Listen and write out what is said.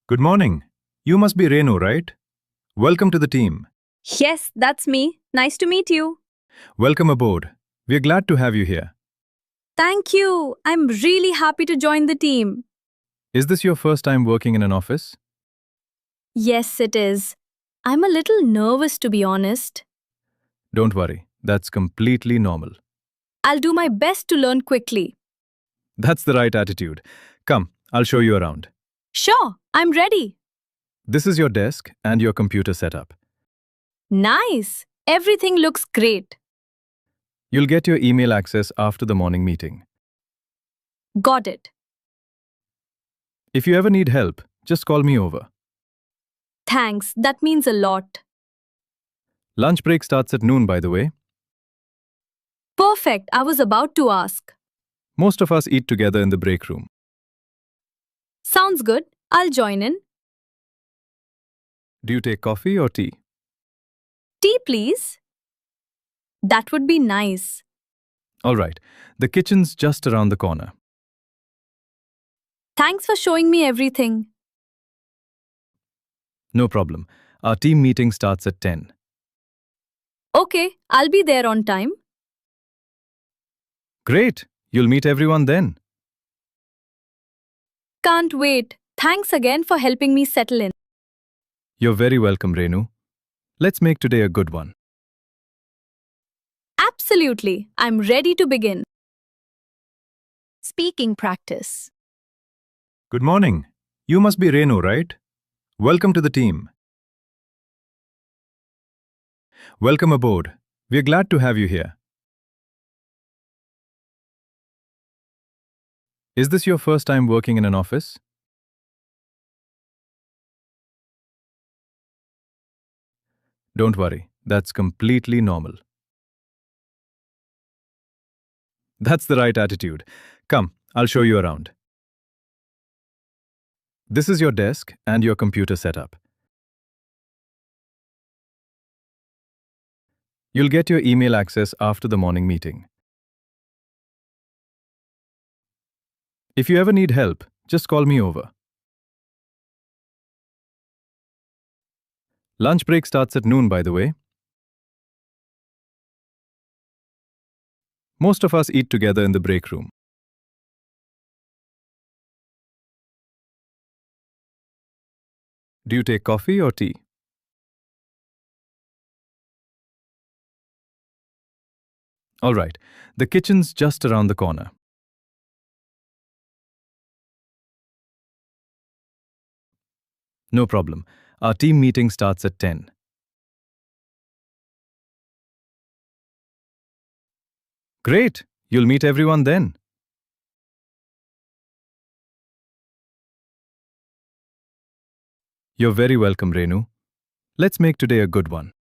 Good morning. You must be Renu, right? Welcome to the team. Yes, that's me. Nice to meet you. Welcome aboard. We're glad to have you here. Thank you. I'm really happy to join the team. Is this your first time working in an office? Yes, it is. I'm a little nervous to be honest. Don't worry, that's completely normal. I'll do my best to learn quickly. That's the right attitude. Come, I'll show you around. Sure, I'm ready. This is your desk and your computer setup. Nice. Everything looks great. You'll get your email access after the morning meeting. Got it. If you ever need help, just call me over. Thanks. That means a lot. Lunch break starts at noon, by the way. Perfect. I was about to ask. Most of us eat together in the break room. Sounds good. I'll join in. Do you take coffee or tea? Tea, please. That would be nice. All right, the kitchen's just around the corner. Thanks for showing me everything. No problem. Our team meeting starts at 10. Okay, I'll be there on time. Great! You'll meet everyone then. Can't wait. Thanks again for helping me settle in. You're very welcome, Renu. Let's make today a good one. Absolutely. I'm ready to begin. Speaking practice. Good morning. You must be Renu, right? Welcome to the team. Welcome aboard. We're glad to have you here. Is this your first time working in an office? Don't worry, that's completely normal. That's the right attitude. Come, I'll show you around. This is your desk and your computer setup. You'll get your email access after the morning meeting. If you ever need help, just call me over. Lunch break starts at noon, by the way. Most of us eat together in the break room. Do you take coffee or tea? All right, the kitchen's just around the corner. No problem. Our team meeting starts at 10. Great! You'll meet everyone then. You're very welcome, Renu. Let's make today a good one.